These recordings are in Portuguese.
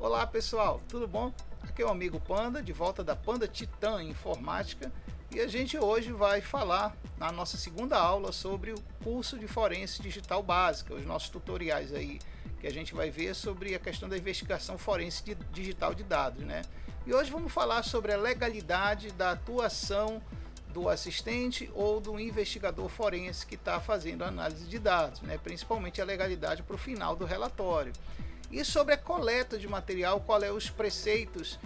Olá pessoal, tudo bom? Aqui é o amigo Panda, de volta da Panda Titã Informática, e a gente hoje vai falar na nossa segunda aula sobre o curso de Forense Digital Básica, os nossos tutoriais aí que a gente vai ver sobre a questão da investigação forense digital de dados, né? E hoje vamos falar sobre a legalidade da atuação do assistente ou do investigador forense que está fazendo a análise de dados, né? Principalmente a legalidade para o final do relatório. E sobre a coleta de material, qual é os preceitos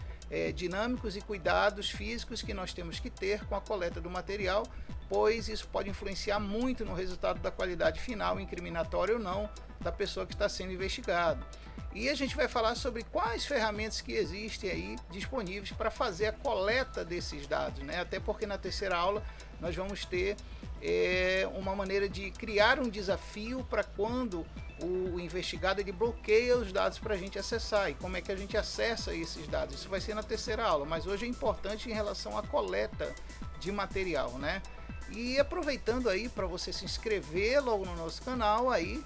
dinâmicos e cuidados físicos que nós temos que ter com a coleta do material, pois isso pode influenciar muito no resultado da qualidade final, incriminatória ou não, da pessoa que está sendo investigada. E a gente vai falar sobre quais ferramentas que existem aí disponíveis para fazer a coleta desses dados, né? Até porque na terceira aula nós vamos ter uma maneira de criar um desafio para quando o investigado ele bloqueia os dados para a gente acessar, e como é que a gente acessa esses dados. Isso vai ser na terceira aula, mas hoje é importante em relação à coleta de material, né? E aproveitando aí para você se inscrever logo no nosso canal aí,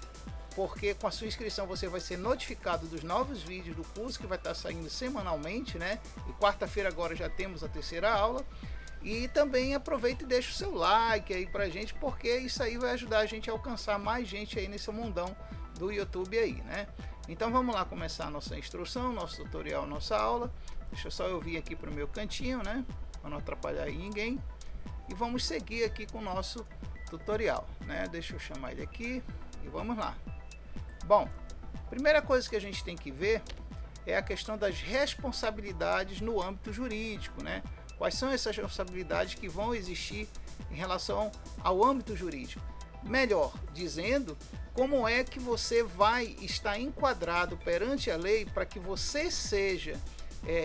porque com a sua inscrição você vai ser notificado dos novos vídeos do curso que vai estar saindo semanalmente, né? E quarta-feira agora já temos a terceira aula. E também aproveita e deixa o seu like aí pra gente, porque isso aí vai ajudar a gente a alcançar mais gente aí nesse mundão do YouTube aí, né? Então vamos lá começar a nossa instrução, nosso tutorial, nossa aula. Deixa só eu vir aqui pro meu cantinho, né? Para não atrapalhar aí ninguém. E vamos seguir aqui com o nosso tutorial, né? Deixa eu chamar ele aqui e vamos lá. Bom, primeira coisa que a gente tem que ver é a questão das responsabilidades no âmbito jurídico, né? Quais são essas responsabilidades que vão existir em relação ao âmbito jurídico? Melhor dizendo, como é que você vai estar enquadrado perante a lei para que você seja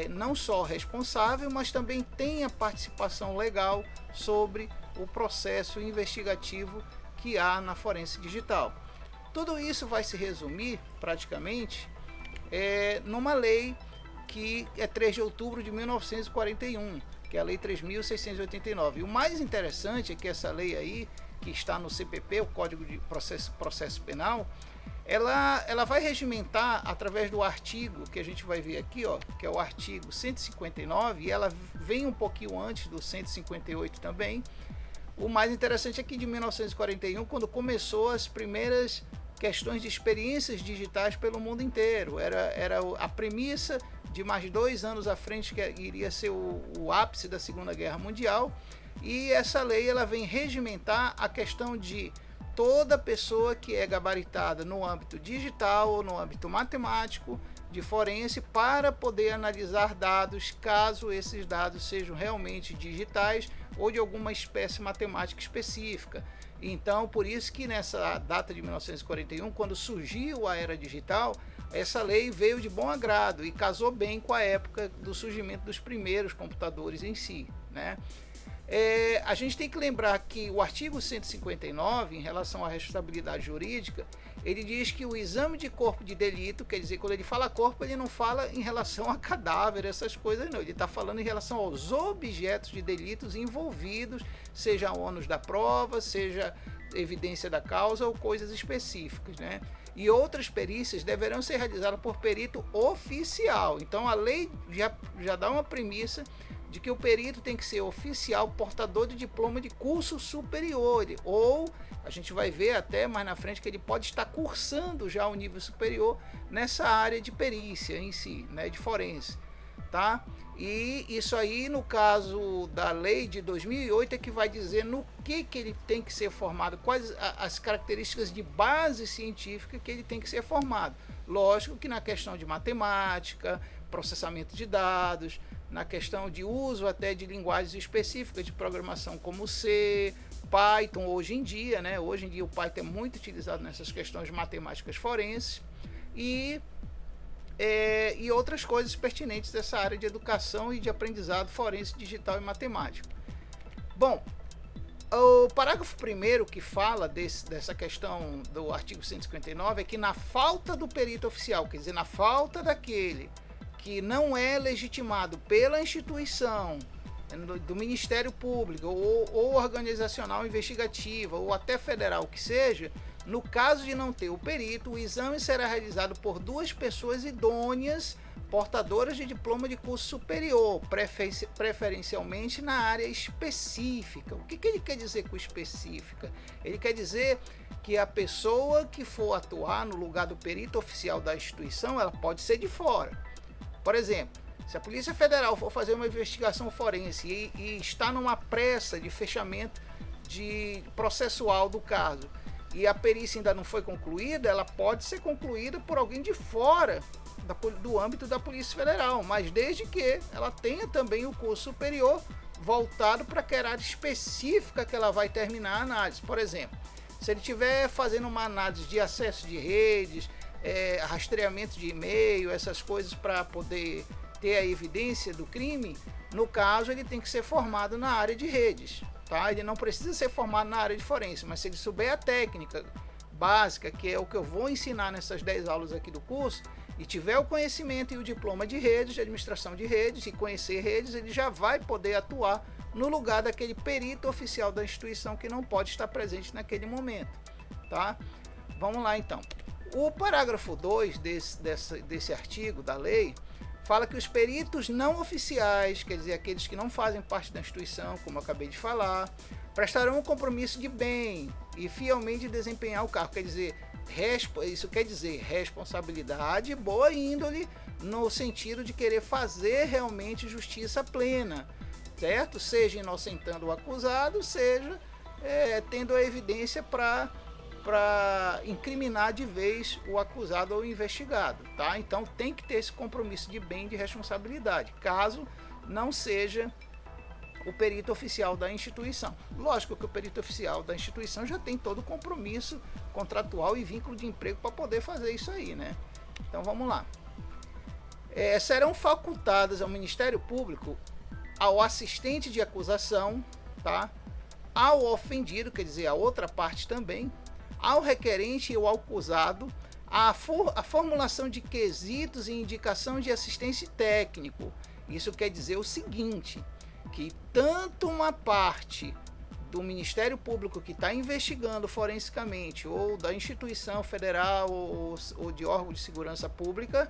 não só responsável, mas também tenha participação legal sobre o processo investigativo que há na forense digital. Tudo isso vai se resumir praticamente numa lei que é 3 de outubro de 1941, que é a Lei 3.689. E o mais interessante é que essa lei aí, que está no CPP, o Código de Processo Penal, ela vai regimentar através do artigo que a gente vai ver aqui, ó, que é o artigo 159, e ela vem um pouquinho antes do 158 também. O mais interessante é que de 1941, quando começou as primeiras questões de experiências digitais pelo mundo inteiro, era a premissa de mais 2 anos à frente, que iria ser o ápice da Segunda Guerra Mundial, e essa lei ela vem regimentar a questão de toda pessoa que é gabaritada no âmbito digital ou no âmbito matemático de forense para poder analisar dados, caso esses dados sejam realmente digitais ou de alguma espécie matemática específica. Então, por isso que nessa data de 1941, quando surgiu a era digital, essa lei veio de bom agrado e casou bem com a época do surgimento dos primeiros computadores em si, né? A gente tem que lembrar que o artigo 159, em relação à responsabilidade jurídica, ele diz que o exame de corpo de delito, quer dizer, quando ele fala corpo, ele não fala em relação a cadáver, essas coisas não, ele está falando em relação aos objetos de delitos envolvidos, seja ônus da prova, seja evidência da causa ou coisas específicas, né? E outras perícias deverão ser realizadas por perito oficial. Então a lei já dá uma premissa de que o perito tem que ser oficial, portador de diploma de curso superior, ou a gente vai ver até mais na frente que ele pode estar cursando já o nível superior nessa área de perícia em si, né, de forense, tá? E isso aí, no caso da lei de 2008, é que vai dizer no que ele tem que ser formado, quais as características de base científica que ele tem que ser formado. Lógico que na questão de matemática, processamento de dados, na questão de uso até de linguagens específicas de programação como C, Python hoje em dia, né? Hoje em dia o Python é muito utilizado nessas questões matemáticas forenses e outras coisas pertinentes dessa área de educação e de aprendizado forense digital e matemático. Bom, o parágrafo 1º que fala dessa questão do artigo 159 é que na falta do perito oficial, quer dizer, na falta daquele que não é legitimado pela instituição do Ministério Público ou organizacional investigativa ou até federal que seja, No caso de não ter o perito, o exame será realizado por 2 pessoas idôneas, portadoras de diploma de curso superior, preferencialmente na área específica. O que ele quer dizer com específica? Ele quer dizer que a pessoa que for atuar no lugar do perito oficial da instituição, ela pode ser de fora. Por exemplo, se a Polícia Federal for fazer uma investigação forense e está numa pressa de fechamento processual do caso, e a perícia ainda não foi concluída, ela pode ser concluída por alguém de fora do âmbito da Polícia Federal, mas desde que ela tenha também o curso superior voltado para aquela área específica que ela vai terminar a análise. Por exemplo, se ele estiver fazendo uma análise de acesso de redes, rastreamento de e-mail, essas coisas para poder ter a evidência do crime, no caso ele tem que ser formado na área de redes. Tá? Ele não precisa ser formado na área de forense, mas se ele souber a técnica básica, que é o que eu vou ensinar nessas 10 aulas aqui do curso, e tiver o conhecimento e o diploma de redes, de administração de redes, e conhecer redes, ele já vai poder atuar no lugar daquele perito oficial da instituição que não pode estar presente naquele momento. Tá? Vamos lá então. O parágrafo 2 desse artigo da lei fala que os peritos não oficiais, quer dizer, aqueles que não fazem parte da instituição, como eu acabei de falar, prestarão um compromisso de bem e fielmente desempenhar o cargo. Quer dizer, isso quer dizer responsabilidade e boa índole, no sentido de querer fazer realmente justiça plena, certo? Seja inocentando o acusado, seja tendo a evidência para incriminar de vez o acusado ou o investigado, tá? Então tem que ter esse compromisso de bem e de responsabilidade, caso não seja o perito oficial da instituição. Lógico que o perito oficial da instituição já tem todo o compromisso contratual e vínculo de emprego para poder fazer isso aí, né? Então vamos lá. Serão facultadas ao Ministério Público, ao assistente de acusação, tá? Ao ofendido, quer dizer, a outra parte também, ao requerente e ao acusado, a formulação de quesitos e indicação de assistência técnico. Isso quer dizer o seguinte, que tanto uma parte do Ministério Público que está investigando forensicamente, ou da instituição federal ou de órgão de segurança pública,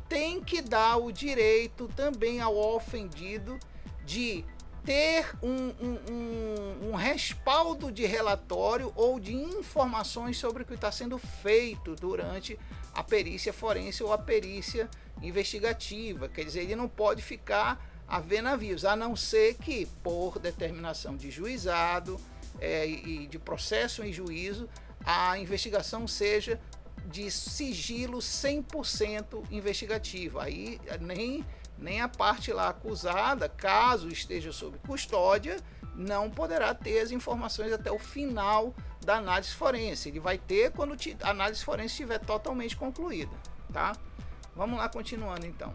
tem que dar o direito também ao ofendido de ter um respaldo de relatório ou de informações sobre o que está sendo feito durante a perícia forense ou a perícia investigativa. Quer dizer, ele não pode ficar a ver navios, a não ser que, por determinação de juizado e de processo em juízo, a investigação seja de sigilo 100% investigativo. Aí nem a parte lá acusada, caso esteja sob custódia, não poderá ter as informações até o final da análise forense. Ele vai ter quando a análise forense estiver totalmente concluída, tá? Vamos lá, continuando então.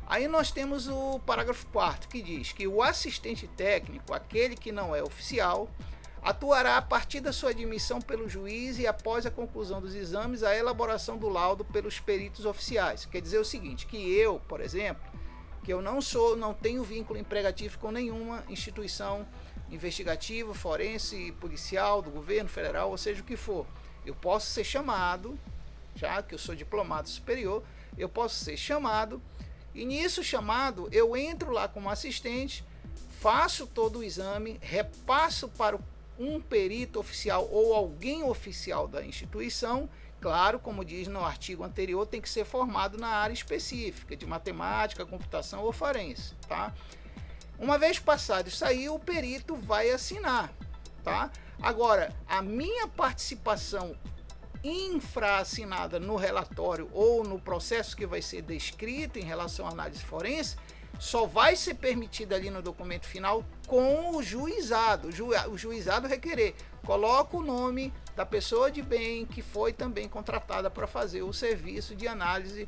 Aí nós temos o parágrafo 4º, que diz que o assistente técnico, aquele que não é oficial, atuará a partir da sua admissão pelo juiz e após a conclusão dos exames, a elaboração do laudo pelos peritos oficiais. Quer dizer o seguinte, que eu, por exemplo, que eu não tenho vínculo empregatício com nenhuma instituição investigativa, forense, policial, do governo federal, ou seja o que for. Eu posso ser chamado, já que eu sou diplomado superior, eu posso ser chamado, e nisso chamado eu entro lá como assistente, faço todo o exame, repasso para um perito oficial ou alguém oficial da instituição. Claro, como diz no artigo anterior, tem que ser formado na área específica de matemática, computação ou forense, tá? Uma vez passado isso aí, o perito vai assinar, tá? Agora, a minha participação infraassinada no relatório ou no processo que vai ser descrito em relação à análise forense só vai ser permitida ali no documento final com o juizado. O juizado requerer. Coloca o nome da pessoa de bem que foi também contratada para fazer o serviço de análise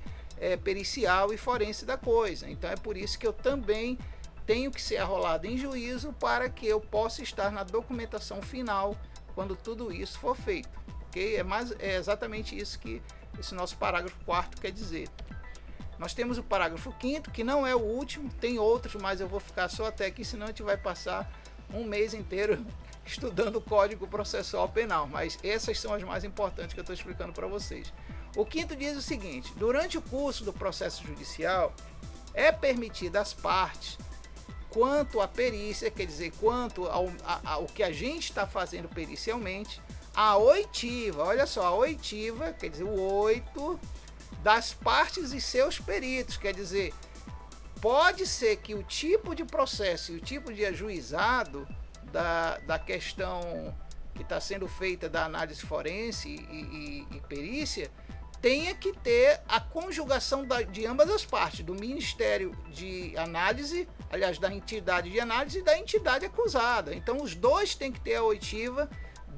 pericial e forense da coisa. Então é por isso que eu também tenho que ser arrolado em juízo para que eu possa estar na documentação final quando tudo isso for feito. Okay? É exatamente isso que esse nosso parágrafo 4º quer dizer. Nós temos o parágrafo 5º, que não é o último, tem outros, mas eu vou ficar só até aqui, senão a gente vai passar um mês inteiro estudando o Código Processual Penal, mas essas são as mais importantes que eu estou explicando para vocês. O quinto diz o seguinte: durante o curso do processo judicial, é permitido às partes, quanto à perícia, quer dizer, quanto ao que a gente está fazendo pericialmente, a oitiva, olha só, a oitiva, quer dizer, o oito das partes e seus peritos, quer dizer, pode ser que o tipo de processo e o tipo de ajuizado da questão que está sendo feita da análise forense e perícia tenha que ter a conjugação de ambas as partes, do Ministério de Análise, aliás, da entidade de análise e da entidade acusada. Então os dois têm que ter a oitiva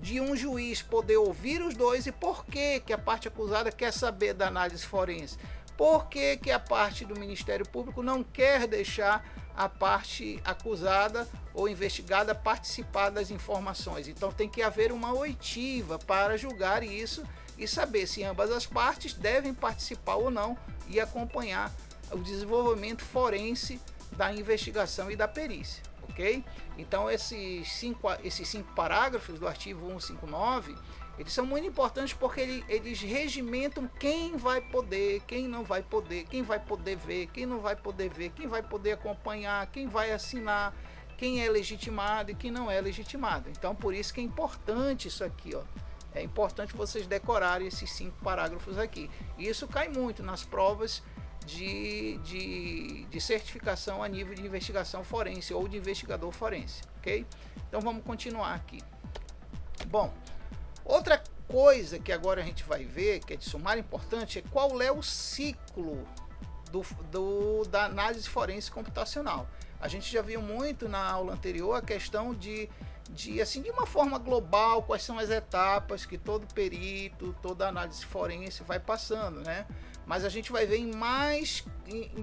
de um juiz poder ouvir os dois. E por que a parte acusada quer saber da análise forense? Por que a parte do Ministério Público não quer deixar a parte acusada ou investigada participar das informações? Então tem que haver uma oitiva para julgar isso e saber se ambas as partes devem participar ou não e acompanhar o desenvolvimento forense da investigação e da perícia, ok? Então esses cinco parágrafos do artigo 159, eles são muito importantes porque eles regimentam quem vai poder, quem não vai poder, quem vai poder ver, quem não vai poder ver, quem vai poder acompanhar, quem vai assinar, quem é legitimado e quem não é legitimado. Então por isso que é importante isso aqui, ó. É importante vocês decorarem esses 5 parágrafos aqui. E isso cai muito nas provas de certificação a nível de investigação forense ou de investigador forense, ok? Então vamos continuar aqui. Bom, outra coisa que agora a gente vai ver, que é de sumário importante, é qual é o ciclo da análise forense computacional. A gente já viu muito na aula anterior a questão de uma forma global, quais são as etapas que todo perito, toda análise forense vai passando, né? Mas a gente vai ver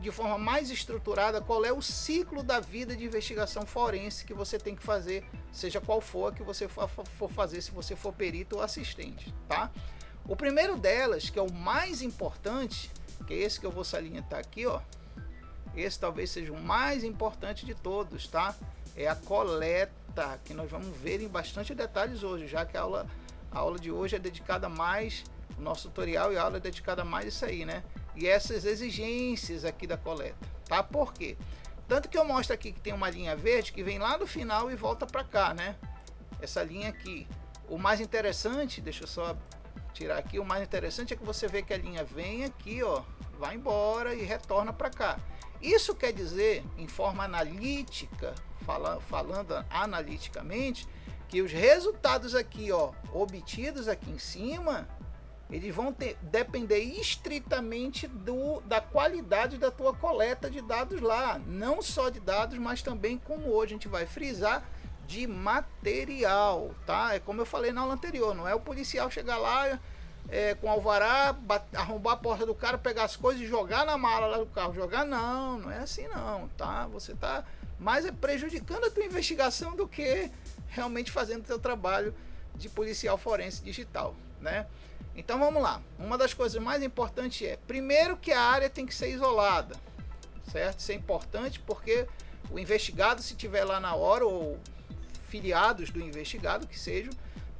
de forma mais estruturada qual é o ciclo da vida de investigação forense que você tem que fazer, seja qual for que você for fazer, se você for perito ou assistente, tá? O primeiro delas, que é o mais importante, que é esse que eu vou salientar aqui, ó. Esse talvez seja o mais importante de todos, tá? É a coleta, que nós vamos ver em bastante detalhes hoje, já que a aula de hoje é dedicada mais, o nosso tutorial e a aula é dedicada mais a isso aí, né? E essas exigências aqui da coleta, tá? Por quê? Tanto que eu mostro aqui que tem uma linha verde que vem lá do final e volta para cá, né? Essa linha aqui. O mais interessante, deixa eu só tirar aqui, o mais interessante é que você vê que a linha vem aqui, ó, vai embora e retorna para cá. Isso quer dizer, em forma analítica, falando analiticamente, que os resultados aqui, ó, obtidos aqui em cima, eles vão depender estritamente da qualidade da tua coleta de dados lá. Não só de dados, mas também, como hoje a gente vai frisar, de material, tá? É como eu falei na aula anterior, não é o policial chegar lá com alvará, arrombar a porta do cara, pegar as coisas e jogar na mala lá do carro. Jogar não é assim não, tá? Você tá mais prejudicando a tua investigação do que realmente fazendo o teu trabalho de policial forense digital, né? Então vamos lá. Uma das coisas mais importantes é, primeiro, que a área tem que ser isolada, certo? Isso é importante porque o investigado, se tiver lá na hora, ou filiados do investigado, que sejam,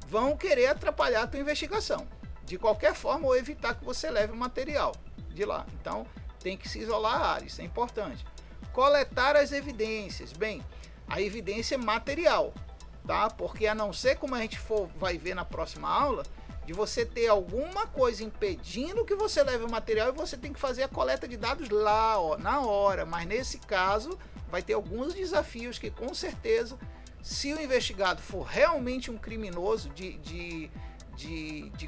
vão querer atrapalhar a tua investigação de qualquer forma, ou evitar que você leve o material de lá. Então tem que se isolar a área, isso é importante. Coletar as evidências. Bem, a evidência é material, tá? Porque a não ser, como a gente vai ver na próxima aula, de você ter alguma coisa impedindo que você leve o material, e você tem que fazer a coleta de dados lá, ó, na hora. Mas nesse caso vai ter alguns desafios que, com certeza, se o investigado for realmente um criminoso de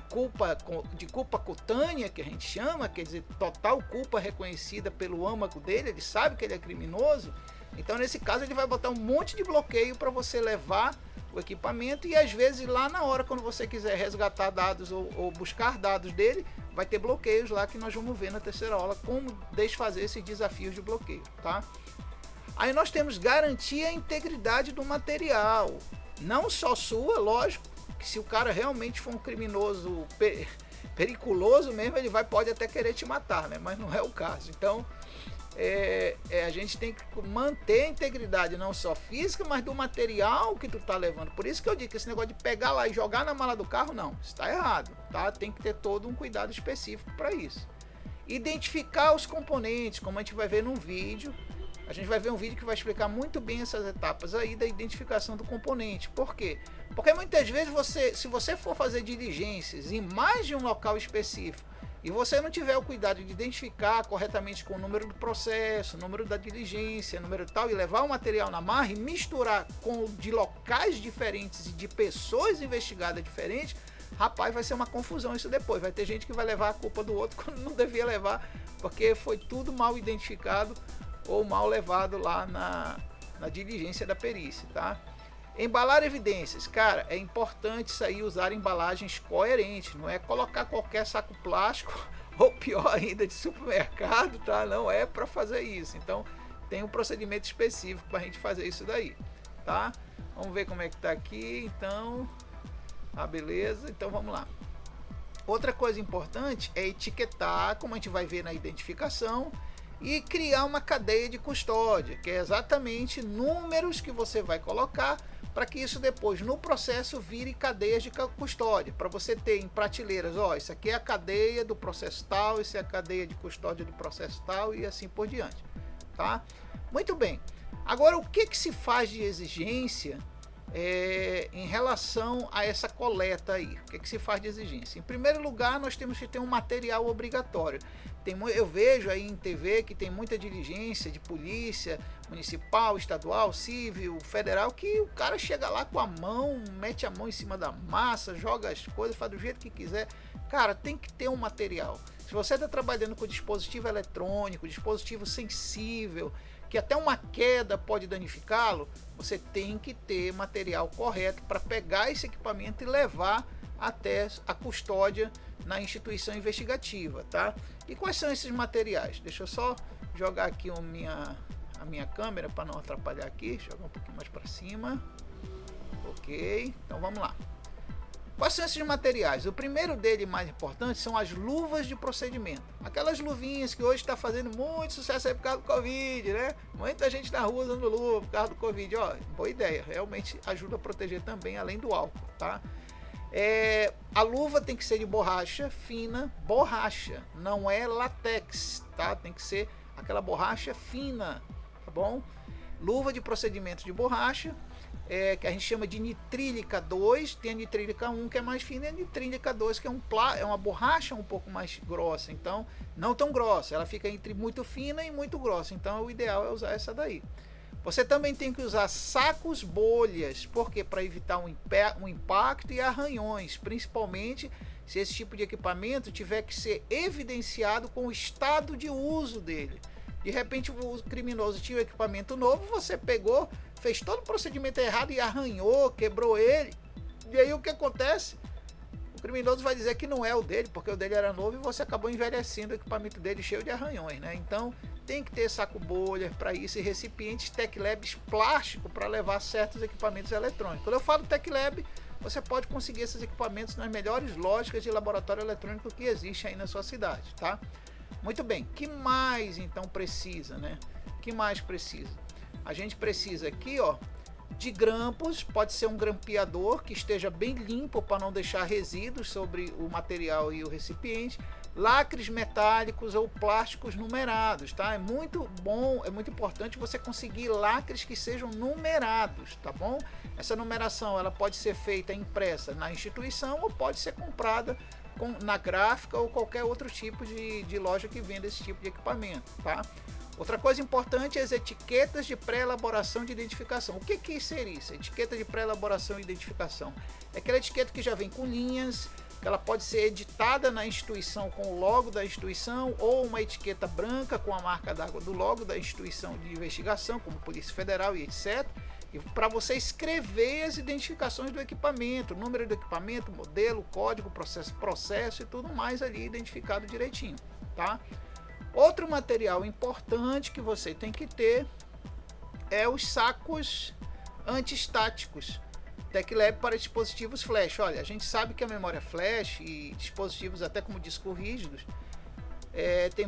culpa cutânea, que a gente chama, quer dizer, total culpa reconhecida pelo âmago dele, ele sabe que ele é criminoso, então nesse caso ele vai botar um monte de bloqueio para você levar o equipamento, e às vezes lá na hora, quando você quiser resgatar dados ou buscar dados dele, vai ter bloqueios lá que nós vamos ver na terceira aula, como desfazer esses desafios de bloqueio, tá? Aí nós temos garantir a integridade do material, não só sua, lógico, que se o cara realmente for um criminoso periculoso mesmo, ele pode até querer te matar, né? Mas não é o caso. Então, a gente tem que manter a integridade não só física, mas do material que tu tá levando. Por isso que eu digo que esse negócio de pegar lá e jogar na mala do carro, não, está errado, tá? Tem que ter todo um cuidado específico para isso. Identificar os componentes, como a gente vai ver num vídeo. A gente vai ver um vídeo que vai explicar muito bem essas etapas aí da identificação do componente. Por quê? Porque muitas vezes se você for fazer diligências em mais de um local específico e você não tiver o cuidado de identificar corretamente com o número do processo, o número da diligência, número tal, e levar o material na marra e misturar com de locais diferentes e de pessoas investigadas diferentes, rapaz, vai ser uma confusão isso depois. Vai ter gente que vai levar a culpa do outro quando não devia levar, porque foi tudo mal identificado ou mal levado lá na diligência da perícia, tá? Embalar evidências, cara, é importante isso aí, usar embalagens coerentes, não é colocar qualquer saco plástico ou pior ainda de supermercado, tá? Não é para fazer isso. Então tem um procedimento específico para a gente fazer isso daí, tá? Vamos ver como é que tá aqui, então, beleza, então vamos lá. Outra coisa importante é etiquetar, como a gente vai ver na identificação, e criar uma cadeia de custódia, que é exatamente números que você vai colocar para que isso depois no processo vire cadeias de custódia, para você ter em prateleiras, ó, isso aqui é a cadeia do processo tal, isso é a cadeia de custódia do processo tal e assim por diante, tá? Muito bem. Agora, o que se faz de exigência em relação a essa coleta aí? O que se faz de exigência? Em primeiro lugar, nós temos que ter um material obrigatório. Eu vejo aí em TV que tem muita diligência de polícia municipal, estadual, civil, federal, que o cara chega lá com a mão, mete a mão em cima da massa, joga as coisas, faz do jeito que quiser. Cara, tem que ter um material. Se você está trabalhando com dispositivo eletrônico, dispositivo sensível, que até uma queda pode danificá-lo, você tem que ter material correto para pegar esse equipamento e levar até a custódia na instituição investigativa, tá? E quais são esses materiais? Deixa eu só jogar aqui a minha câmera para não atrapalhar aqui, jogar um pouquinho mais para cima. Ok, então vamos lá. Quais são esses materiais? O primeiro dele, mais importante, são as luvas de procedimento. Aquelas luvinhas que hoje está fazendo muito sucesso aí por causa do Covid, né? Muita gente na rua usando luva por causa do Covid. Ó, boa ideia, realmente ajuda a proteger também, além do álcool, tá? A luva tem que ser de borracha fina, borracha, não é latex, tá? Tem que ser aquela borracha fina, tá bom? Luva de procedimento de borracha, que a gente chama de nitrílica 2, tem a nitrílica 1 que é mais fina e a nitrílica 2 que é uma borracha um pouco mais grossa, então não tão grossa, ela fica entre muito fina e muito grossa, então o ideal é usar essa daí. Você também tem que usar sacos bolhas, porque para evitar um impacto e arranhões, principalmente se esse tipo de equipamento tiver que ser evidenciado com o estado de uso dele. De repente o criminoso tinha um equipamento novo, você pegou, fez todo o procedimento errado e arranhou, quebrou ele. E aí o que acontece? O criminoso vai dizer que não é o dele, porque o dele era novo e você acabou envelhecendo o equipamento dele cheio de arranhões, né? Então tem que ter saco bolha para isso e recipientes TechLabs plástico para levar certos equipamentos eletrônicos. Quando eu falo TechLab, você pode conseguir esses equipamentos nas melhores lógicas de laboratório eletrônico que existe aí na sua cidade, tá? Muito bem, que mais então precisa, né? Que mais precisa? A gente precisa aqui, ó, de grampos, pode ser um grampeador que esteja bem limpo para não deixar resíduos sobre o material e o recipiente, lacres metálicos ou plásticos numerados, tá? É muito bom, é muito importante você conseguir lacres que sejam numerados, tá bom? Essa numeração ela pode ser feita impressa na instituição ou pode ser comprada na gráfica ou qualquer outro tipo de loja que venda esse tipo de equipamento, tá? Outra coisa importante é as etiquetas de pré-elaboração de identificação. O que seria isso? Etiqueta de pré-elaboração e identificação. É aquela etiqueta que já vem com linhas, que ela pode ser editada na instituição com o logo da instituição ou uma etiqueta branca com a marca d'água do logo da instituição de investigação, como Polícia Federal e etc. E para você escrever as identificações do equipamento, número do equipamento, modelo, código, processo e tudo mais ali identificado direitinho, tá? Outro material importante que você tem que ter é os sacos antistáticos TechLab para dispositivos flash. Olha, a gente sabe que a memória flash e dispositivos até como disco rígidos Tem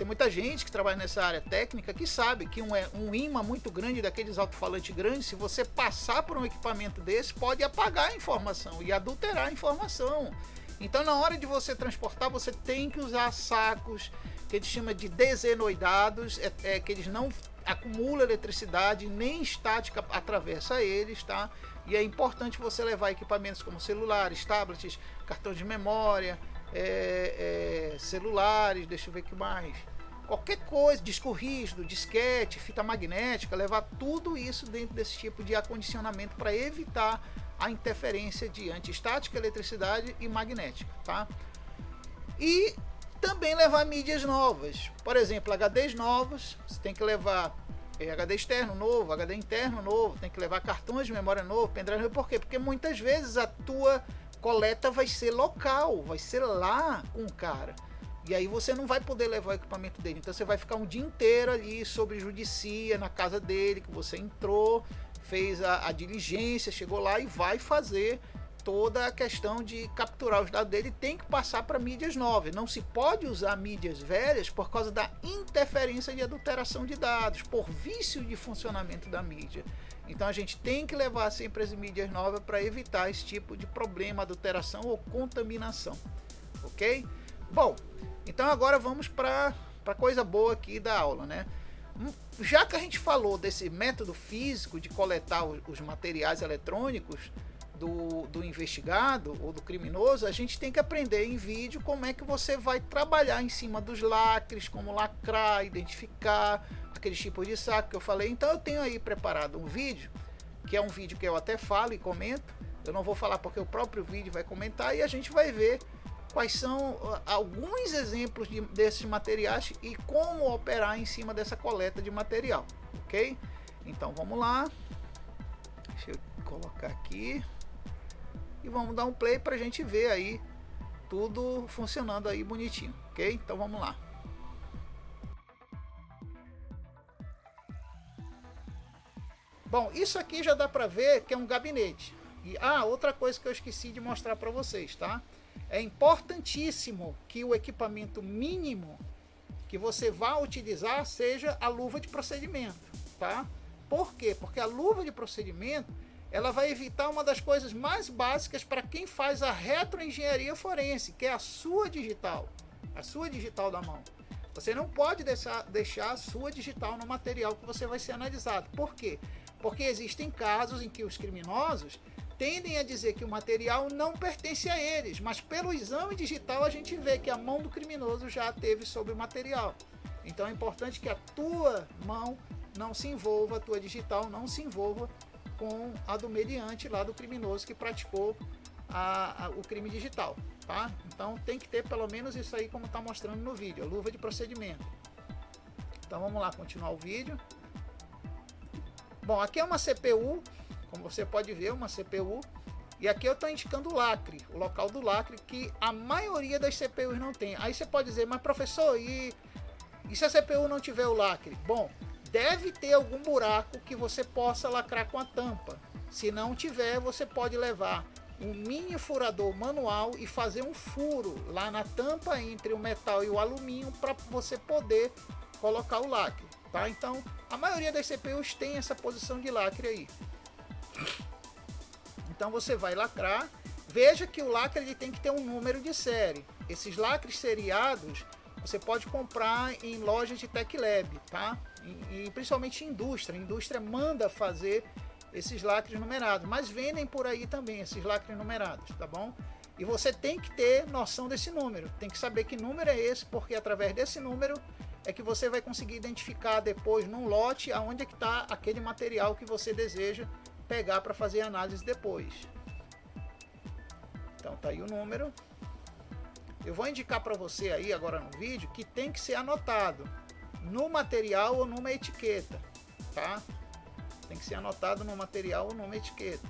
muita gente que trabalha nessa área técnica que sabe que um imã muito grande daqueles alto-falantes grandes, se você passar por um equipamento desse, pode apagar a informação e adulterar a informação. Então, na hora de você transportar, você tem que usar sacos que a gente chama de desenoidados, que eles não acumulam eletricidade, nem estática atravessa eles, tá? E é importante você levar equipamentos como celulares, tablets, cartões de memória, celulares, deixa eu ver o que mais. Qualquer coisa, disco rígido, disquete, fita magnética, levar tudo isso dentro desse tipo de acondicionamento para evitar a interferência de antiestática, eletricidade e magnética, tá? E também levar mídias novas, por exemplo, HDs novos, você tem que levar HD externo novo, HD interno novo, tem que levar cartões de memória novo, pendrive novo. Por quê? Porque muitas vezes a tua coleta vai ser local, vai ser lá com o cara. E aí você não vai poder levar o equipamento dele. Então você vai ficar um dia inteiro ali sobre judicia, na casa dele, que você entrou, fez a diligência, chegou lá e vai fazer toda a questão de capturar os dados dele. Tem que passar para mídias novas. Não se pode usar mídias velhas por causa da interferência de adulteração de dados, por vício de funcionamento da mídia. Então a gente tem que levar sempre as mídias novas para evitar esse tipo de problema, adulteração ou contaminação. Ok? Bom, então agora vamos para coisa boa aqui da aula, né? Já que a gente falou desse método físico de coletar os materiais eletrônicos do investigado ou do criminoso, a gente tem que aprender em vídeo como é que você vai trabalhar em cima dos lacres, como lacrar, identificar aqueles tipos de saco que eu falei. Então eu tenho aí preparado um vídeo, que é um vídeo que eu até falo e comento. Eu não vou falar porque o próprio vídeo vai comentar e a gente vai ver quais são alguns exemplos desses materiais e como operar em cima dessa coleta de material, ok? Então vamos lá, deixa eu colocar aqui e vamos dar um play para a gente ver aí tudo funcionando aí bonitinho, ok? Então vamos lá. Bom, isso aqui já dá para ver que é um gabinete. E outra coisa que eu esqueci de mostrar para vocês, tá? É importantíssimo que o equipamento mínimo que você vá utilizar seja a luva de procedimento, tá? Por quê? Porque a luva de procedimento, ela vai evitar uma das coisas mais básicas para quem faz a retroengenharia forense, que é a sua digital da mão. Você não pode deixar a sua digital no material que você vai ser analisado. Por quê? Porque existem casos em que os criminosos tendem a dizer que o material não pertence a eles, mas pelo exame digital a gente vê que a mão do criminoso já teve sobre o material. Então é importante que a tua mão não se envolva, a tua digital não se envolva com a do mediante lá do criminoso que praticou o crime digital, tá? Então tem que ter pelo menos isso aí como está mostrando no vídeo, a luva de procedimento. Então vamos lá, continuar o vídeo. Bom, aqui é uma CPU, como você pode ver, uma CPU, e aqui eu estou indicando o lacre, o local do lacre, que a maioria das CPUs não tem. Aí você pode dizer, mas professor, e se a CPU não tiver o lacre? Bom, deve ter algum buraco que você possa lacrar com a tampa. Se não tiver, você pode levar um mini furador manual e fazer um furo lá na tampa entre o metal e o alumínio para você poder colocar o lacre, tá? Então, a maioria das CPUs tem essa posição de lacre aí. Então você vai lacrar. Veja que o lacre ele tem que ter um número de série. Esses lacres seriados você pode comprar em lojas de Tech Lab, tá? E principalmente em indústria. A indústria manda fazer esses lacres numerados, mas vendem por aí também esses lacres numerados, tá bom? E você tem que ter noção desse número. Tem que saber que número é esse, porque através desse número é que você vai conseguir identificar depois num lote aonde é que está aquele material que você deseja pegar para fazer análise depois. Então tá aí o número. Eu vou indicar para você aí agora no vídeo que tem que ser anotado no material ou numa etiqueta, tá? Tem que ser anotado no material ou numa etiqueta.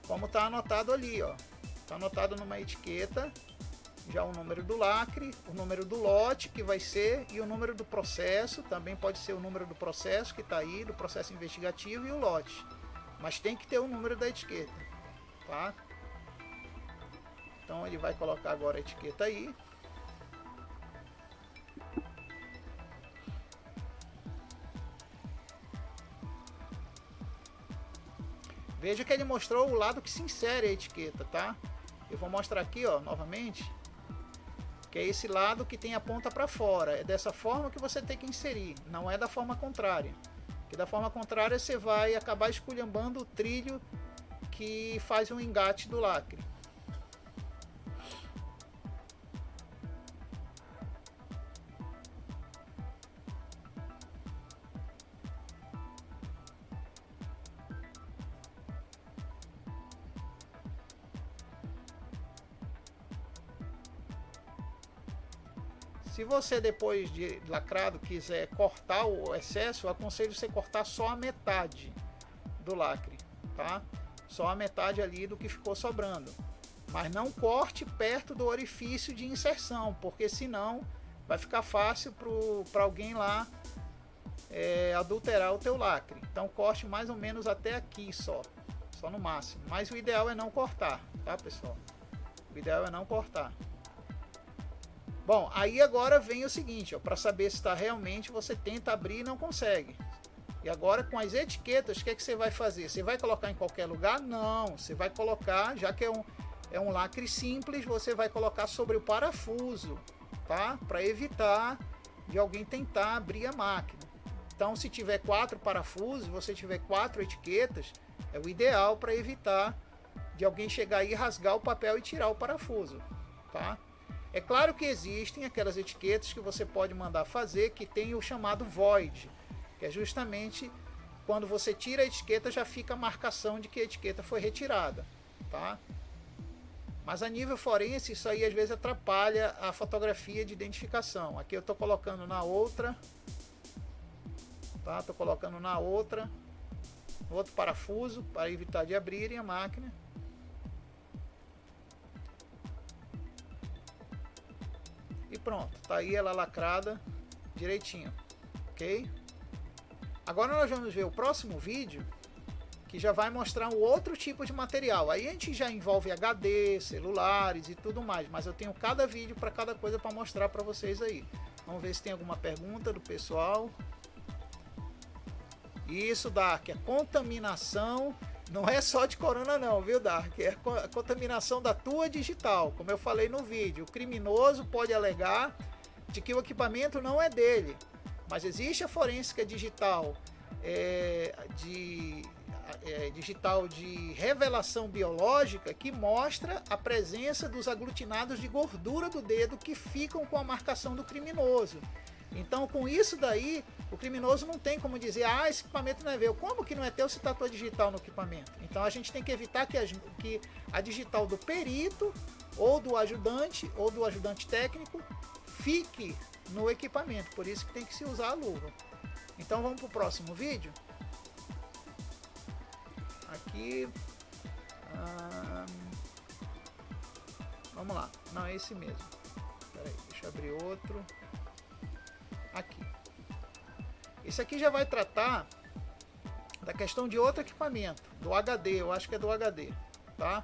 Como tá anotado ali, ó. Tá anotado numa etiqueta já o número do lacre, o número do lote que vai ser e o número do processo, também pode ser o número do processo que está aí, do processo investigativo e o lote. Mas tem que ter o número da etiqueta, tá? Então ele vai colocar agora a etiqueta aí. Veja que ele mostrou o lado que se insere a etiqueta, tá? Eu vou mostrar aqui, ó, novamente, que é esse lado que tem a ponta para fora. É dessa forma que você tem que inserir, não é da forma contrária. Porque da forma contrária você vai acabar esculhambando o trilho que faz o engate do lacre. Se você depois de lacrado quiser cortar o excesso, eu aconselho você cortar só a metade do lacre, tá? Só a metade ali do que ficou sobrando. Mas não corte perto do orifício de inserção, porque senão vai ficar fácil para alguém lá adulterar o teu lacre. Então corte mais ou menos até aqui só no máximo. Mas o ideal é não cortar, tá, pessoal? O ideal é não cortar. Bom, aí agora vem o seguinte, para saber se está realmente, você tenta abrir e não consegue. E agora com as etiquetas, o que é que você vai fazer? Você vai colocar em qualquer lugar? Não, você vai colocar, já que é um lacre simples, você vai colocar sobre o parafuso, tá? Para evitar de alguém tentar abrir a máquina. Então, se tiver 4 parafusos, você tiver 4 etiquetas, é o ideal para evitar de alguém chegar aí, rasgar o papel e tirar o parafuso, tá? É claro que existem aquelas etiquetas que você pode mandar fazer que tem o chamado void, que é justamente quando você tira a etiqueta já fica a marcação de que a etiqueta foi retirada, tá? Mas a nível forense isso aí às vezes atrapalha a fotografia de identificação. Aqui eu estou colocando na outra, tá? Estou colocando na outra, no outro parafuso para evitar de abrirem a máquina. E pronto, tá aí ela lacrada direitinho, ok? Agora nós vamos ver o próximo vídeo, que já vai mostrar um outro tipo de material. Aí a gente já envolve HD, celulares e tudo mais, mas eu tenho cada vídeo para cada coisa para mostrar para vocês aí. Vamos ver se tem alguma pergunta do pessoal. Isso, Dark, a contaminação não é só de corona não, viu, Dark? É a contaminação da tua digital, como eu falei no vídeo. O criminoso pode alegar de que o equipamento não é dele, mas existe a forensica digital digital de revelação biológica que mostra a presença dos aglutinados de gordura do dedo que ficam com a marcação do criminoso. Então, com isso daí, o criminoso não tem como dizer, esse equipamento não é meu. Como que não é teu se está tua digital no equipamento? Então, a gente tem que evitar que a digital do perito, ou do ajudante técnico, fique no equipamento. Por isso que tem que se usar a luva. Então, vamos para o próximo vídeo. Aqui. Vamos lá. Não, é esse mesmo. Espera aí, deixa eu abrir outro. Aqui. Isso aqui já vai tratar da questão de outro equipamento, do HD, eu acho que é do HD, tá?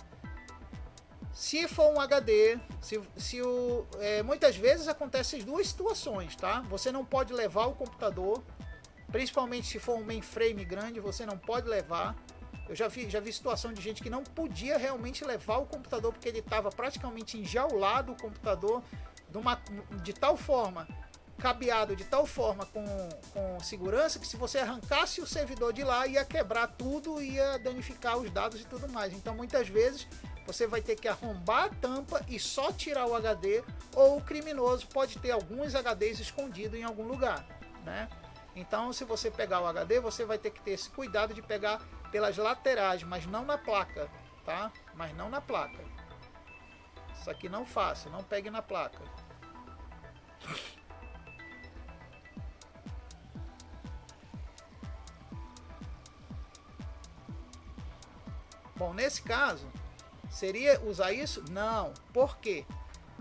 Se for um HD, muitas vezes acontecem as duas situações, tá? Você não pode levar o computador, principalmente se for um mainframe grande, você não pode levar. Eu já vi situação de gente que não podia realmente levar o computador porque ele estava praticamente enjaulado, o computador de tal forma, cabeado de tal forma com segurança, que se você arrancasse o servidor de lá, ia quebrar tudo, ia danificar os dados e tudo mais. Então muitas vezes você vai ter que arrombar a tampa e só tirar o HD, ou o criminoso pode ter alguns HDs escondidos em algum lugar, né? Então se você pegar o HD, você vai ter que ter esse cuidado de pegar pelas laterais, mas não na placa, tá? Mas não na placa. Isso aqui não faça, não pegue na placa. Bom, nesse caso, seria usar isso? Não. Por quê?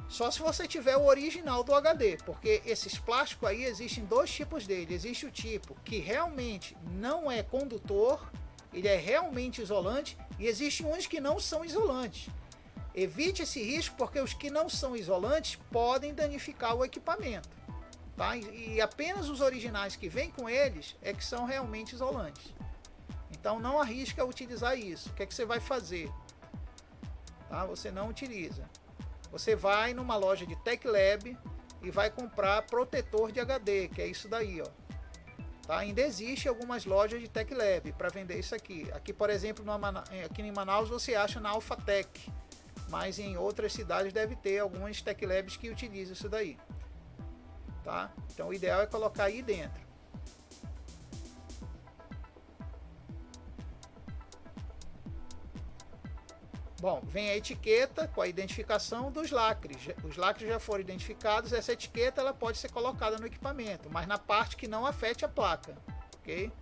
Só se você tiver o original do HD, porque esses plásticos aí, existem dois tipos dele. Existe o tipo que realmente não é condutor, ele é realmente isolante, e existem uns que não são isolantes. Evite esse risco porque os que não são isolantes podem danificar o equipamento. Tá? E apenas os originais que vêm com eles é que são realmente isolantes. Então não arrisca utilizar isso. O que é que você vai fazer? Tá? Você não utiliza. Você vai numa loja de Tech Lab e vai comprar protetor de HD, que é isso daí, ó. Tá? Ainda existe algumas lojas de Tech Lab para vender isso aqui. Aqui, por exemplo, aqui em Manaus você acha na Alphatec, mas em outras cidades deve ter algumas Tech Labs que utilizam isso daí. Tá? Então o ideal é colocar aí dentro. Bom, vem a etiqueta com a identificação dos lacres. Os lacres já foram identificados, essa etiqueta ela pode ser colocada no equipamento, mas na parte que não afete a placa, ok?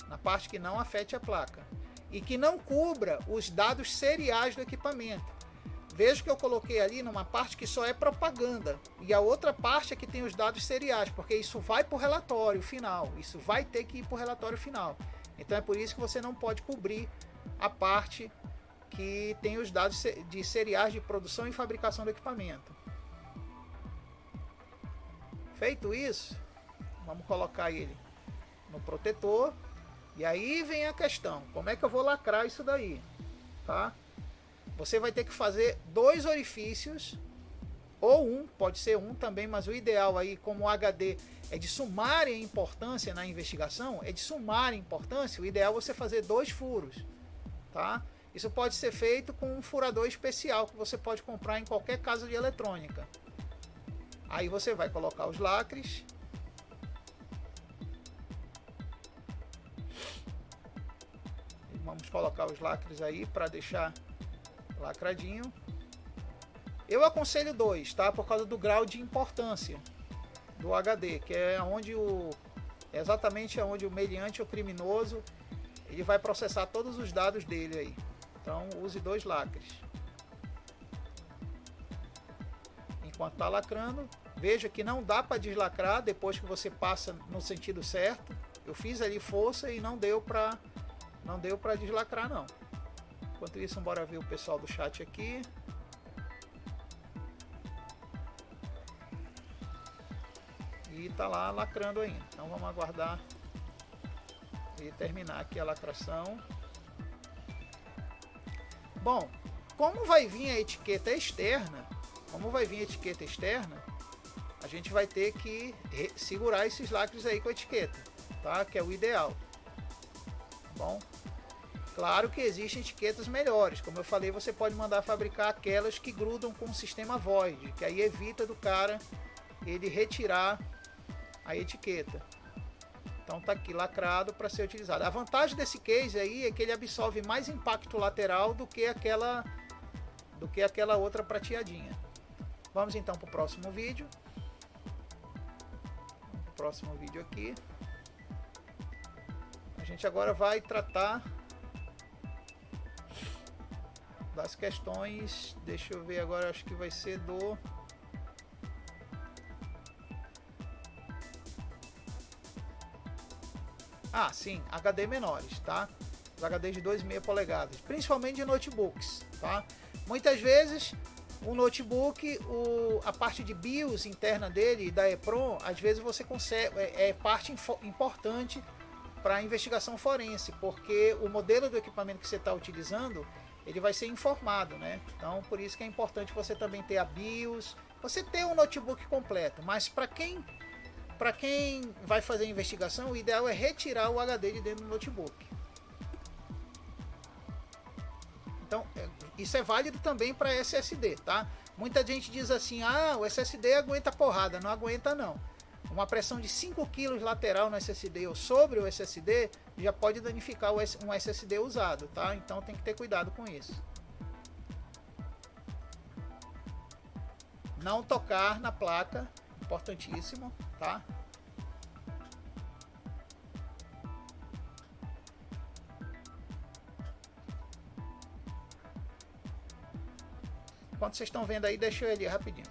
Na parte que não afete a placa. E que não cubra os dados seriais do equipamento. Veja que eu coloquei ali numa parte que só é propaganda, e a outra parte é que tem os dados seriais, porque isso vai para o relatório final, isso vai ter que ir para o relatório final. Então é por isso que você não pode cobrir a parte que tem os dados de seriais de produção e fabricação do equipamento. Feito isso, vamos colocar ele no protetor. E aí vem a questão, como é que eu vou lacrar isso daí? Tá? Você vai ter que fazer 2 orifícios, ou um, pode ser um também, mas o ideal aí, como o HD é de sumária importância na investigação, é de sumária importância, o ideal é você fazer 2 furos. Tá? Isso pode ser feito com um furador especial que você pode comprar em qualquer casa de eletrônica. Aí você vai colocar os lacres. Vamos colocar os lacres aí para deixar lacradinho. Eu aconselho 2, tá? Por causa do grau de importância do HD, que é onde exatamente onde o meliante ou criminoso ele vai processar todos os dados dele aí. Então use 2 lacres. Enquanto está lacrando, veja que não dá para deslacrar depois que você passa no sentido certo. Eu fiz ali força e não deu para deslacrar não. Enquanto isso, bora ver o pessoal do chat aqui. E tá lá lacrando ainda. Então vamos aguardar e terminar aqui a lacração. Bom, como vai vir a etiqueta externa, a gente vai ter que segurar esses lacres aí com a etiqueta, tá? Que é o ideal. Bom, claro que existem etiquetas melhores. Como eu falei, você pode mandar fabricar aquelas que grudam com o sistema Void, que aí evita do cara ele retirar a etiqueta. Então tá aqui lacrado para ser utilizado. A vantagem desse case aí é que ele absorve mais impacto lateral do que aquela outra prateadinha. Vamos então para o próximo vídeo. O próximo vídeo aqui. A gente agora vai tratar das questões. Deixa eu ver agora, acho que vai ser do... Ah, sim, HD menores, tá? Os HDs de 2,5 polegadas, principalmente de notebooks, tá? Muitas vezes o notebook, a parte de BIOS interna dele, da EEPROM, às vezes você consegue, é parte importante para a investigação forense, porque o modelo do equipamento que você está utilizando, ele vai ser informado, né? Então, por isso que é importante você também ter a BIOS, você ter um notebook completo, mas para quem vai fazer a investigação, o ideal é retirar o HD de dentro do notebook. Então, isso é válido também para SSD, tá? Muita gente diz assim, o SSD aguenta porrada. Não aguenta não. Uma pressão de 5 kg lateral no SSD ou sobre o SSD já pode danificar um SSD usado, tá? Então tem que ter cuidado com isso. Não tocar na placa, importantíssimo, tá? Enquanto vocês estão vendo aí, deixa eu ir ali rapidinho.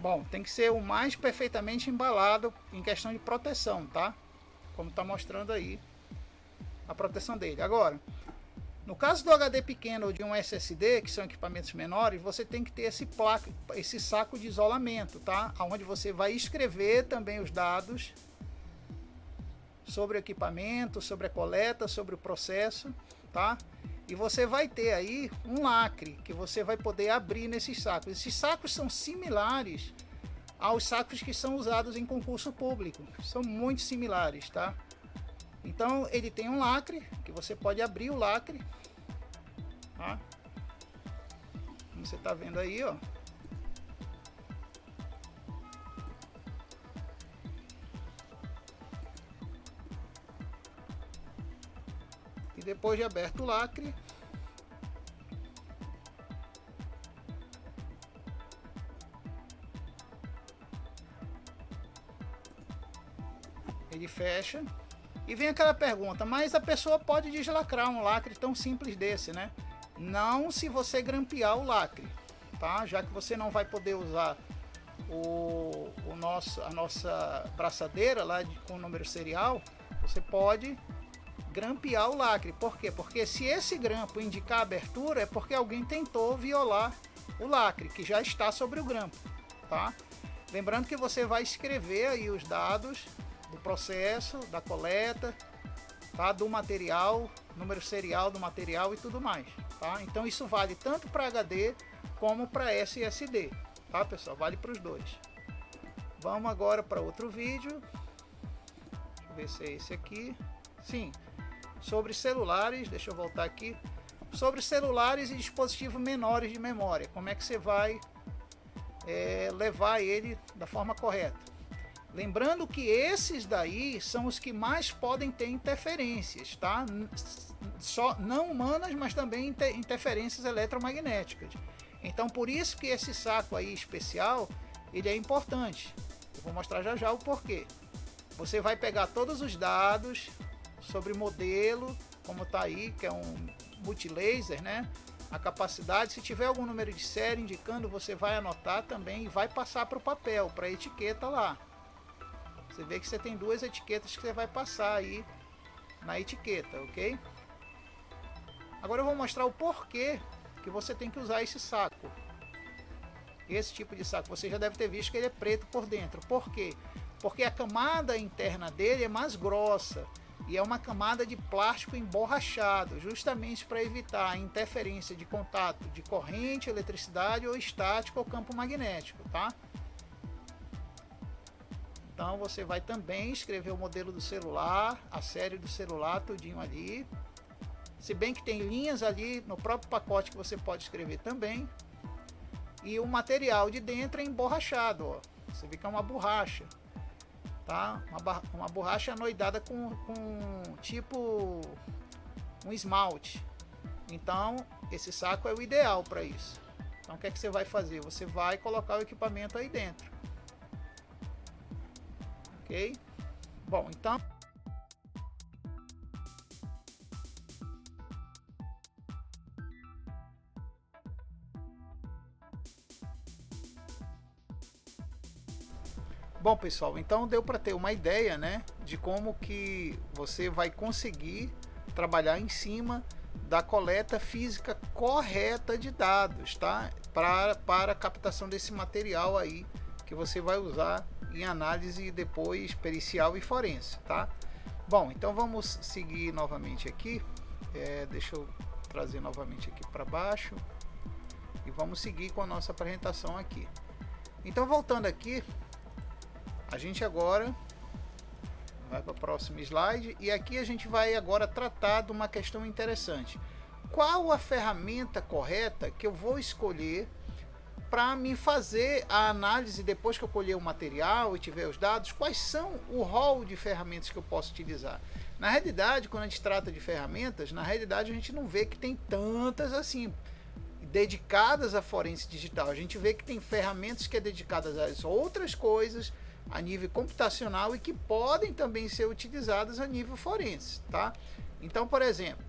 Bom, tem que ser o mais perfeitamente embalado em questão de proteção, tá? Como está mostrando aí a proteção dele. Agora, no caso do HD pequeno ou de um SSD, que são equipamentos menores, você tem que ter esse saco de isolamento, tá? Onde você vai escrever também os dados sobre o equipamento, sobre a coleta, sobre o processo, tá? E você vai ter aí um lacre que você vai poder abrir nesses sacos. Esses sacos são similares aos sacos que são usados em concurso público. São muito similares, tá? Então ele tem um lacre que você pode abrir o lacre, tá? Como você está vendo aí, ó. E depois de aberto o lacre, ele fecha. E vem aquela pergunta, mas a pessoa pode deslacrar um lacre tão simples desse, né? Não se você grampear o lacre, tá? Já que você não vai poder usar a nossa braçadeira lá com o número serial, você pode grampear o lacre. Por quê? Porque se esse grampo indicar abertura, é porque alguém tentou violar o lacre, que já está sobre o grampo, tá? Lembrando que você vai escrever aí os dados do processo, da coleta, tá? Do material, número serial do material e tudo mais, tá? Então isso vale tanto para HD como para SSD, tá, pessoal? Vale para os dois. Vamos agora para outro vídeo. Deixa eu ver se é esse aqui. Sim, sobre celulares, deixa eu voltar aqui. Sobre celulares e dispositivos menores de memória, como é que você vai levar ele da forma correta. Lembrando que esses daí são os que mais podem ter interferências, tá? Só não humanas, mas também interferências eletromagnéticas. Então, por isso que esse saco aí especial, ele é importante. Eu vou mostrar já já o porquê. Você vai pegar todos os dados sobre o modelo, como tá aí, que é um multilaser, né? A capacidade, se tiver algum número de série indicando, você vai anotar também e vai passar para o papel, para a etiqueta lá. Você vê que você tem duas etiquetas que você vai passar aí na etiqueta, ok? Agora eu vou mostrar o porquê que você tem que usar esse saco. Esse tipo de saco, você já deve ter visto que ele é preto por dentro. Por quê? Porque a camada interna dele é mais grossa e é uma camada de plástico emborrachado, justamente para evitar a interferência de contato de corrente, eletricidade ou estática ou campo magnético, tá? Então você vai também escrever o modelo do celular, a série do celular, tudinho ali. Se bem que tem linhas ali no próprio pacote que você pode escrever também. E o material de dentro é emborrachado, ó. Você vê que é uma borracha, tá? Uma borracha anoidada com tipo um esmalte. Então esse saco é o ideal para isso. Então o que é que você vai fazer? Você vai colocar o equipamento aí dentro. Ok? Bom, então bom, pessoal, então deu para ter uma ideia, né, de como que você vai conseguir trabalhar em cima da coleta física correta de dados, tá? Para a captação desse material aí que você vai usar em análise depois pericial e forense, tá? Bom, então vamos seguir novamente aqui. Deixa eu trazer novamente aqui para baixo e vamos seguir com a nossa apresentação aqui. Então, voltando aqui, a gente agora vai para o próximo slide e aqui a gente vai agora tratar de uma questão interessante. Qual a ferramenta correta que eu vou escolher para me fazer a análise depois que eu colher o material e tiver os dados? Quais são o rol de ferramentas que eu posso utilizar? Na realidade, quando a gente trata de ferramentas, na realidade a gente não vê que tem tantas assim dedicadas à forense digital. A gente vê que tem ferramentas que é dedicadas a outras coisas a nível computacional e que podem também ser utilizadas a nível forense, tá? Então, por exemplo,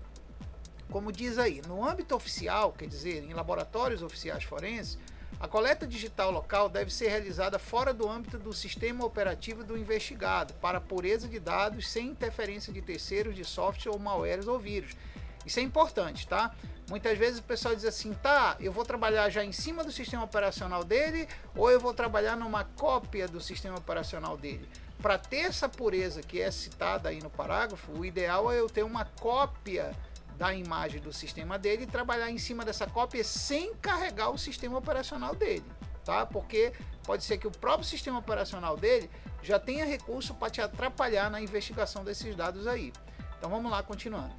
como diz aí, no âmbito oficial, quer dizer, em laboratórios oficiais forenses, A coleta digital local deve ser realizada fora do âmbito do sistema operativo do investigado, para pureza de dados, sem interferência de terceiros, de software ou malwares ou vírus. Isso é importante, tá? Muitas vezes o pessoal diz assim, tá, eu vou trabalhar já em cima do sistema operacional dele, ou eu vou trabalhar numa cópia do sistema operacional dele. Para ter essa pureza que é citada aí no parágrafo, o ideal é eu ter uma cópia da imagem do sistema dele e trabalhar em cima dessa cópia sem carregar o sistema operacional dele, tá? Porque pode ser que o próprio sistema operacional dele já tenha recurso para te atrapalhar na investigação desses dados aí. Então vamos lá, continuando.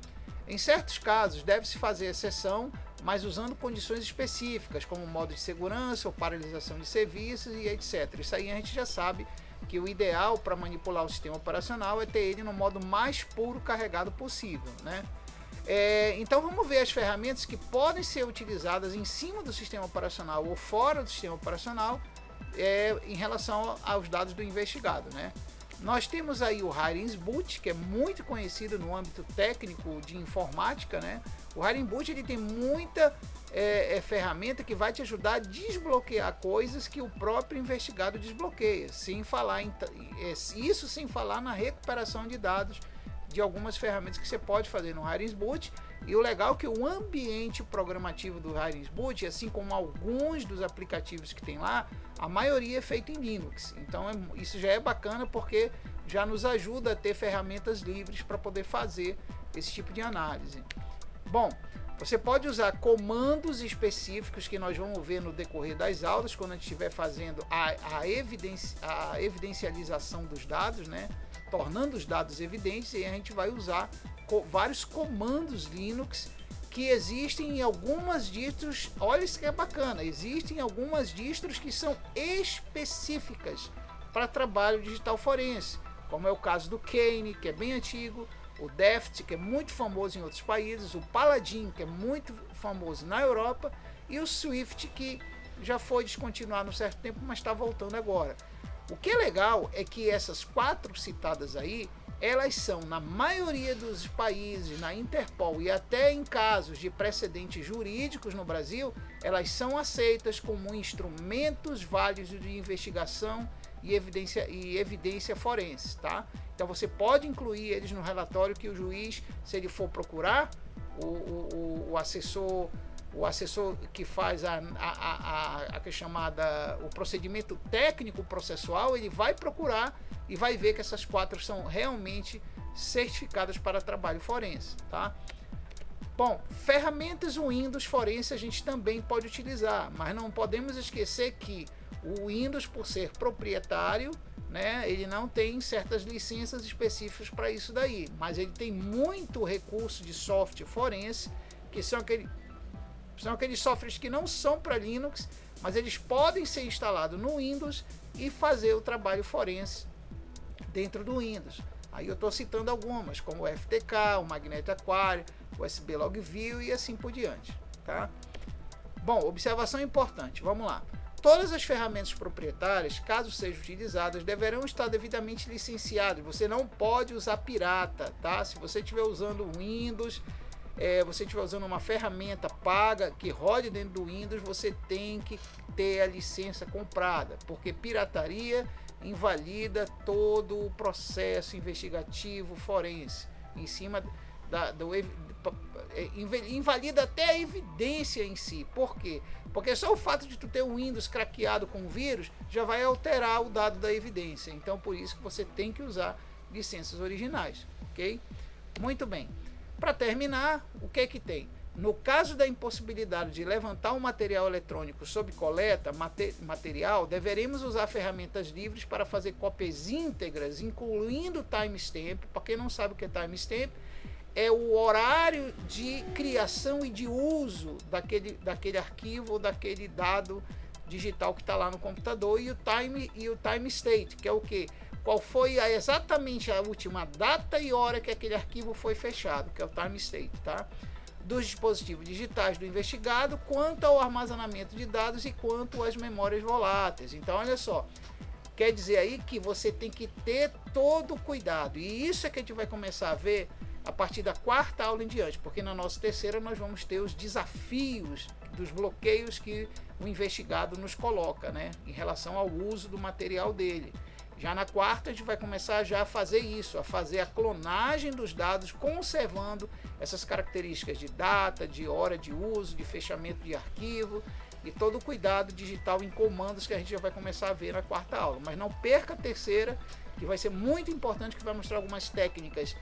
Em certos casos, deve-se fazer exceção, mas usando condições específicas, como modo de segurança ou paralisação de serviços e etc. Isso aí a gente já sabe que o ideal para manipular o sistema operacional é ter ele no modo mais puro carregado possível, né? Então vamos ver as ferramentas que podem ser utilizadas em cima do sistema operacional ou fora do sistema operacional em relação aos dados do investigado, né? Nós temos aí o Hiring Boot, que é muito conhecido no âmbito técnico de informática, né? O Hiring Boot ele tem muita ferramenta que vai te ajudar a desbloquear coisas que o próprio investigado desbloqueia, sem falar isso sem falar na recuperação de dados de algumas ferramentas que você pode fazer no Hiring Boot. E o legal é que o ambiente programativo do Hiring Boot, assim como alguns dos aplicativos que tem lá, a maioria é feita em Linux. Então isso já é bacana porque já nos ajuda a ter ferramentas livres para poder fazer esse tipo de análise. Bom, você pode usar comandos específicos que nós vamos ver no decorrer das aulas, quando a gente estiver fazendo a evidencialização dos dados, né? Tornando os dados evidentes, e a gente vai usar vários comandos Linux que existem em algumas distros. Olha isso que é bacana, existem algumas distros que são específicas para trabalho digital forense, como é o caso do Kane, que é bem antigo, o Deft, que é muito famoso em outros países, o Paladin, que é muito famoso na Europa, e o Swift, que já foi descontinuado há um certo tempo, mas está voltando agora. O que é legal é que essas 4 citadas aí, elas são, na maioria dos países, na Interpol e até em casos de precedentes jurídicos no Brasil, elas são aceitas como instrumentos válidos de investigação e evidência forense, tá? Então você pode incluir eles no relatório que o juiz, se ele for procurar, o assessor que faz o procedimento técnico processual, ele vai procurar e vai ver que essas 4 são realmente certificadas para trabalho forense, tá? Bom, ferramentas Windows forense a gente também pode utilizar, mas não podemos esquecer que o Windows, por ser proprietário, né, ele não tem certas licenças específicas para isso daí, mas ele tem muito recurso de software forense, que são aqueles softwares que não são para Linux, mas eles podem ser instalados no Windows e fazer o trabalho forense dentro do Windows. Aí eu estou citando algumas, como o FTK, o Magnetic Aquarium, o USB Logview e assim por diante, tá? Bom, observação importante, vamos lá. Todas as ferramentas proprietárias, caso sejam utilizadas, deverão estar devidamente licenciadas. Você não pode usar pirata, tá? Se você estiver usando o Windows, você estiver usando uma ferramenta paga que rode dentro do Windows, você tem que ter a licença comprada, porque pirataria invalida todo o processo investigativo forense, em cima invalida até a evidência em si. Por quê? Porque só o fato de tu ter o Windows craqueado com vírus já vai alterar o dado da evidência. Então por isso que você tem que usar licenças originais, ok? Muito bem. Para terminar, o que é que tem? No caso da impossibilidade de levantar um material eletrônico sob coleta material, deveremos usar ferramentas livres para fazer cópias íntegras, incluindo timestamp. Para quem não sabe o que é timestamp, é o horário de criação e de uso daquele arquivo ou daquele dado digital que está lá no computador, e o time state, que é o que? Qual foi exatamente a última data e hora que aquele arquivo foi fechado, que é o time state, tá? Dos dispositivos digitais do investigado, quanto ao armazenamento de dados e quanto às memórias voláteis. Então, olha só, quer dizer aí que você tem que ter todo o cuidado, e isso é que a gente vai começar a ver a partir da 4ª aula em diante, porque na nossa 3ª nós vamos ter os desafios dos bloqueios que o investigado nos coloca, né, em relação ao uso do material dele. Já na quarta a gente vai começar já a fazer isso, a fazer a clonagem dos dados, conservando essas características de data, de hora de uso, de fechamento de arquivo e todo o cuidado digital em comandos que a gente já vai começar a ver na quarta aula. Mas não perca a terceira, que vai ser muito importante, que vai mostrar algumas técnicas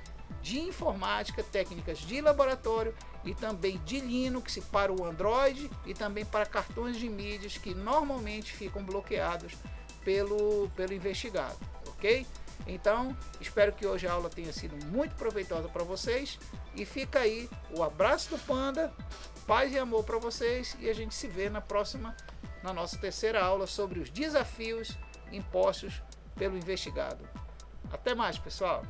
de informática, técnicas de laboratório e também de Linux para o Android e também para cartões de mídias que normalmente ficam bloqueados pelo investigado, ok? Então, espero que hoje a aula tenha sido muito proveitosa para vocês e fica aí o abraço do Panda, paz e amor para vocês e a gente se vê na nossa terceira aula sobre os desafios impostos pelo investigado. Até mais, pessoal!